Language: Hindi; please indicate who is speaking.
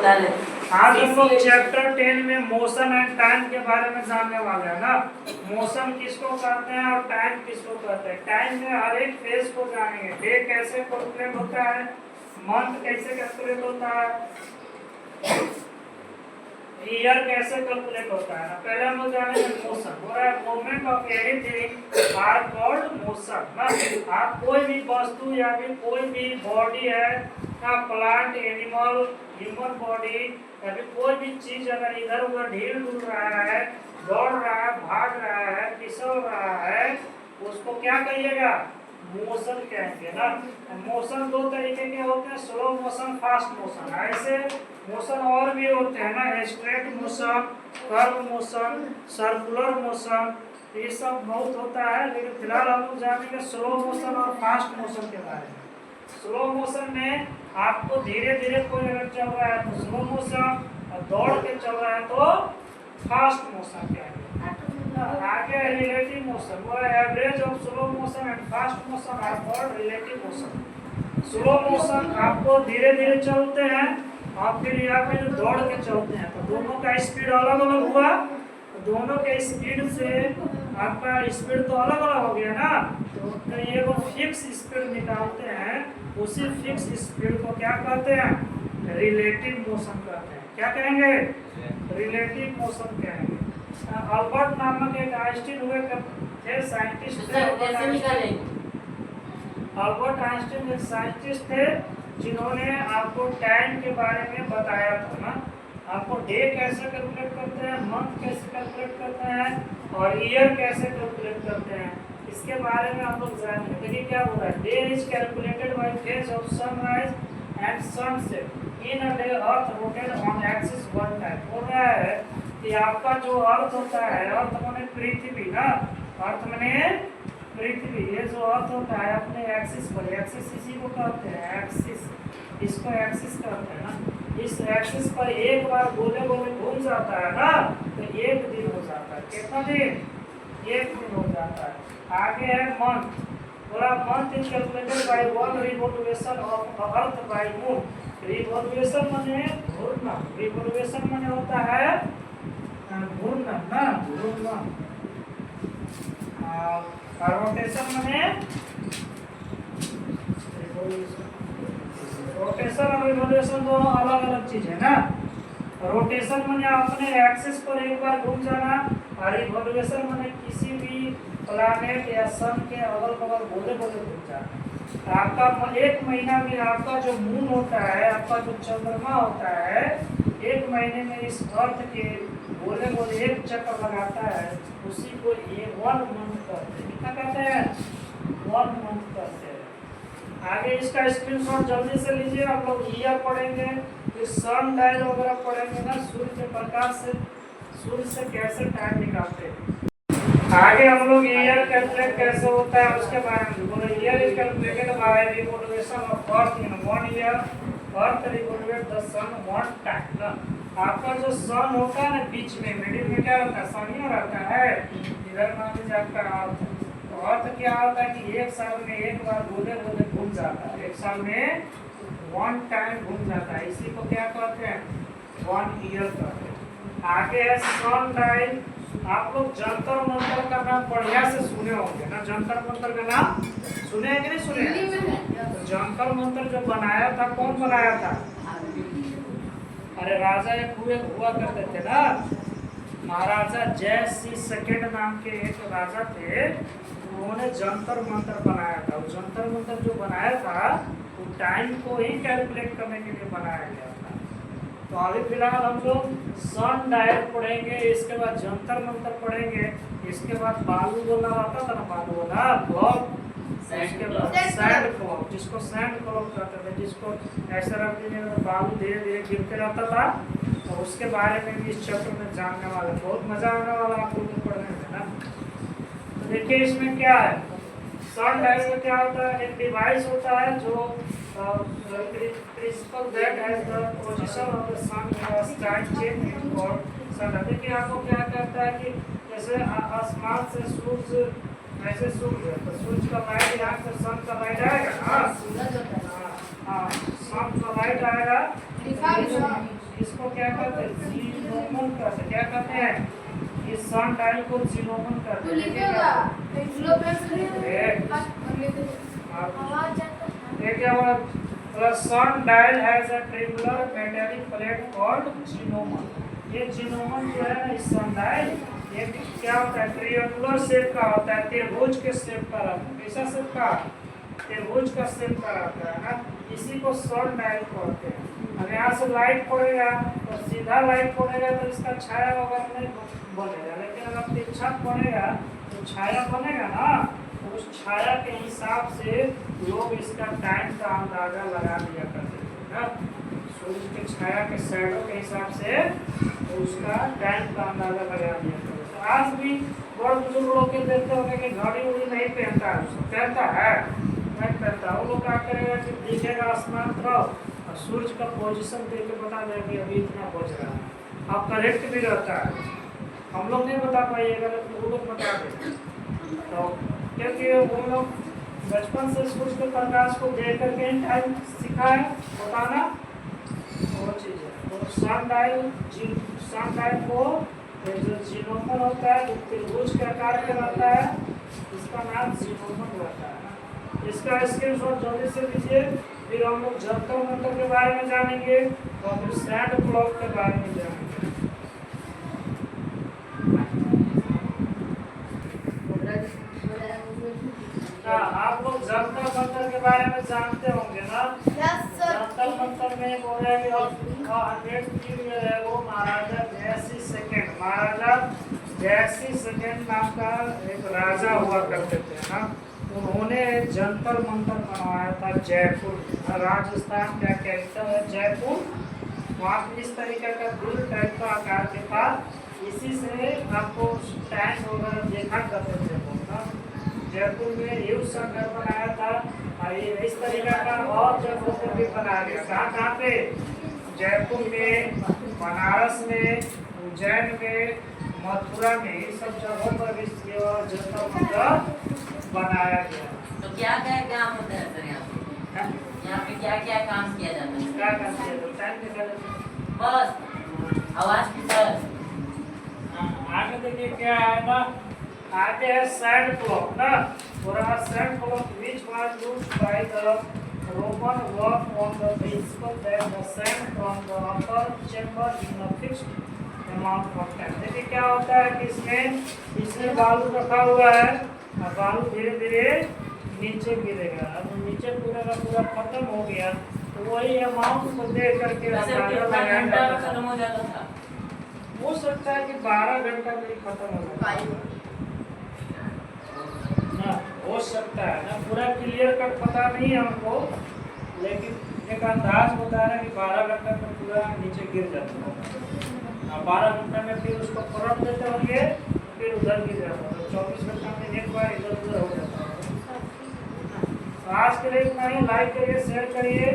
Speaker 1: आज हम लोग चैप्टर 10 में मोशन एंड टाइम के बारे में जानने वाले हैं ना। मोशन किसको कहते हैं और टाइम किसको कहते हैं। टाइम में हर एक फेज को जानेंगे। डे कैसे कैलकुलेट होता है, मंथ कैसे कैलकुलेट होता है, ईयर कैसे कैलकुलेट होता है। पहले हम लोग जानेंगे मोशन। हो रहा है movement of anything are called motion ना। आप कोई भी वस्तु या फिर कोई भी बॉडी है ना, प्लांट, एनिमल, ह्यूमन बॉडी या फिर कोई भी चीज अगर इधर उधर ढील डुल रहा है, दौड़ रहा है, भाग रहा है, फिसल रहा है, उसको क्या कहिएगा, मोशन कहेंगे ना। मोशन दो तरीके के होते हैं, स्लो मोशन, फास्ट मोशन। ऐसे मोशन और भी होते हैं ना, straight motion, curve motion, circular motion, ये सब बहुत होता है। लेकिन फिलहाल हम लोग जानेंगे स्लो मोशन और फास्ट मोशन के बारे में। स्लो मोशन में आपको धीरे धीरे कोई अगर चल रहा है तो स्लो मोशन, और दौड़ के चल रहा है तो फास्ट मोशन कहेंगे। आगे रिलेटिव मोशन, वो average of slow motion and fast motion are called relative motion. Slow motion आपको धीरे धीरे चलते हैं और फिर यहाँ पे जो दौड़ के चलते हैं, तो दोनों का स्पीड अलग अलग हुआ। दोनों के स्पीड से आपका स्पीड तो अलग अलग हो गया ना, तो ये वो फिक्स स्पीड निकालते हैं। उसी फिक्स स्पीड को क्या कहते हैं, रिलेटिव मोशन कहते हैं। क्या कहेंगे, रिलेटिव मोशन कहेंगे। अल्बर्ट नामक एक आइंस्टीन हुए थे, साइंटिस्ट थे। अल्बर्ट आइंस्टीन एक साइंटिस्ट थे जिन्होंने आपको टाइम के बारे में बताया था ना। आपको डे कैसे कैलकुलेट करते हैं, मंथ कैसे कैलकुलेट करते हैं और ईयर कैसे कैलकुलेट करते हैं, इसके बारे में हम लोग जानेंगे। देखिए क्या हो रहा है, day is calculated bye phase of sunrise and sunset in a day earth rotate on axis one time. हो रहा है कि आपका जो अर्थ होता है, अर्थ माने पृथ्वी ना, अर्थ माने पृथ्वी, ये जो अर्थ होता है अपने एक्सिस पर, एक्सिस इसी को कहते हैं एक्सिस, इसको एक्सिस कहते हैं ना। इस एक्सिस पर एक बार गोले गोले घूम जाता है ना, तो एक दिन हो जाता है। कितना दिन, एक दिन हो जाता है। आगे है मंथ। पूरा month is calculated by one revolution of earth by moon. Revolution माने घूमना, रिवोल्यूशन माने होता है घूमना ना, घूमना, और रोटेशन माने रोटेशन और रिवोल्यूशन दोनों अलग अलग चीज है ना। रोटेशन माने अपने एक्सिस पर एक बार घूम जाना, और रिवोल्यूशन माने किसी भी प्लैनेट या सन के अगल बगल गोले गोले घूम जाना। आपका एक महीना में आपका जो मून होता है, आपका जो चंद्रमा होता है, एक महीने में इस अर्थ के गोले गोले एक चक्कर लगाता है, उसी को ये 1 मंथ कहते हैं। कितना कहते हैं, 1 मंथ कहते हैं। आगे इसका स्क्रीनशॉट जल्दी से लीजिए। आप लोग ईयर पढ़ेंगे, फिर सन डायल वगैरह पढ़ेंगे ना, सूर्य के प्रकाश से, सूर्य से कैसे टाइम निकालते हैं। आगे हम लोग ईयर कैलकुलेट कैसे होता है उसके बारे में बोले। Year is calculated by revolution of earth in 1 year. Earth revolute the sun 1 time ना। आपका जो सन होता है ना, बीच में मिडिल में क्या रहता है, सन ही रहता है। इधर मान लीजिए आपका अर्थ, तो अर्थ क्या होता है कि एक साल में एक बार गोले गोले घूम जाता है, एक साल में 1 टाइम घूम जाता है। इसी को क्या कहते हैं, 1 ईयर कहते हैं। आगे है सन डायल। आप लोग जंतर मंतर का नाम बढ़िया से सुने होंगे ना, जंतर मंतर का नाम सुने हैं कि नहीं सुने। तो जंतर मंतर जो बनाया था, कौन बनाया था, अरे राजा एक हुआ करते थे ना, महाराजा जय सिंह सेकंड नाम के एक राजा थे। उन्होंने जंतर मंतर बनाया था। वो जंतर मंतर जो बनाया था वो टाइम को ही कैलकुलेट करने के लिए बनाया गया था। तो अभी फिलहाल हम लोग सन डायल पढ़ेंगे, इसके बाद जंतर मंतर पढ़ेंगे, इसके बाद बालू वाला आता था ना, बालू वाला ब्लॉक, इसके बाद सैंड क्लॉक, जिसको सैंड क्लॉक कहते थे, जिसको ऐसा रख दीजिए बालू धीरे धीरे गिरते रहता था। तो उसके बारे में भी इस चैप्टर में जानने वाले, बहुत मजा आने वाला आप लोगों को पढ़ने में ना। तो देखिए इसमें क्या है, सन डायल में क्या होता है, एक डिवाइस होता है जो principle that has the position of the sun start change और सन। देखिए आपको क्या कहता है कि जैसे आसमान से सूरज ऐसे सूर्य, तो सूरज का लाइट यहाँ से सन का लाइट आएगा, हाँ सन का लाइट आएगा, इसको क्या कहते हैं, जीनोमन कहते हैं। क्या कहते हैं, इस सन डायल को जीनोमन कहते हैं। ये क्या बोला, the sun dial has a triangular metallic plate called जीनोमन। ये जीनोमन जो है ना, इस सन डायल, ये क्या होता है, ट्रायंगुलर शेप का होता है, त्रिभुज के शेप का रहता है। कैसा शेप का, त्रिभुज का शेप का रहता है ना, इसी को सन डायल कहते हैं। अब यहाँ से लाइट पड़ेगा तो सीधा लाइट पड़ेगा तो इसका छाया वगैरह नहीं बनेगा, लेकिन अगर तिरछा पड़ेगा तो छाया बनेगा ना। तो उस छाया के हिसाब से लोग इसका टाइम का अंदाजा लगा दिया करते थे ना, सूर्य के छाया के शैडो के हिसाब से उसका टाइम का अंदाजा लगा दिया करते थे। आज भी बड़े बुजुर्ग लोग के देखते होंगे कि घड़ी उड़ी नहीं पहनता है, उसको पहनता है नहीं पहनता। वो लोग क्या करेगा कि दिखेगा आसमान तरफ और सूर्य का पोजीशन दे के बता देगा कि अभी इतना बज रहा है। अब करेक्ट भी रहता है, हम लोग नहीं बता पाइएगा लेकिन वो लोग बता देते। तो क्योंकि वो लोग बचपन से सूर्य के प्रकाश को देख करके टाइम सीखा है बताना, वो चीज़ है। तो सन डायल को जो जीनोमन होता है, जो त्रिभुज के आकार का रहता है, इसका नाम जीनोमन रहता है ना। इसका स्क्रीनशॉट जल्दी से लीजिए, फिर हम लोग जंतर मंतर के बारे में जानेंगे और फिर सैंड क्लॉक के बारे में जानेंगे। आप लोग जंतर मंतर के बारे में जानते होंगे ना। जंतर मंतर में बोल रहे हैं 100 है वो महाराजा जयसिंह सेकंड, महाराजा जयसिंह सेकंड नाम का एक राजा हुआ करते थे ना। उन्होंने जंतर मंतर बनवाया था जयपुर, राजस्थान का कैपिटल है जयपुर। वहाँ इस तरीके का दिल टाइप का आकार के पास, इसी से आपको टाइम वगैरह देखा करते थे ना। जयपुर में युद्ध संघर बनाया था और ये इस तरीके का और जगहों पर भी बनाया गया। कहाँ पे, जयपुर में, बनारस में, उज्जैन में, मथुरा में, इस सब जगहों पर भी जंतर मंतर बनाया गया।
Speaker 2: तो क्या क्या काम होता है सर यहाँ पे क्या क्या काम किया जाता है?
Speaker 1: क्या काम किया जाता है,
Speaker 2: बस आवाज की सर।
Speaker 1: आगे देखिए क्या है ना, आगे है सैंड क्लॉक ना। पूरा sand clock which was used by the Roman work on the principle that the sand from the upper chamber in a fixed amount of time। देखिए क्या होता है कि इसमें बालू रखा हुआ है और बालू धीरे धीरे नीचे गिरेगा। अब नीचे पूरा का पूरा खत्म हो गया तो वही अमाउंट को देख करके
Speaker 2: खत्म हो जाता था।
Speaker 1: हो सकता है कि 12 घंटा में ही खत्म हो जाए ना, हो सकता है ना। पूरा क्लियर कट पता नहीं है हमको, लेकिन एक अंदाज बता रहा है कि 12 घंटा में पूरा नीचे गिर जाता है। 12 घंटा में फिर उसको फौरन देते होंगे फिर उधर गिर जाता है। 24 घंटा में एक बार इधर उधर हो जाता है। तो आज के लिए इतना ही। लाइक करिए, शेयर करिए।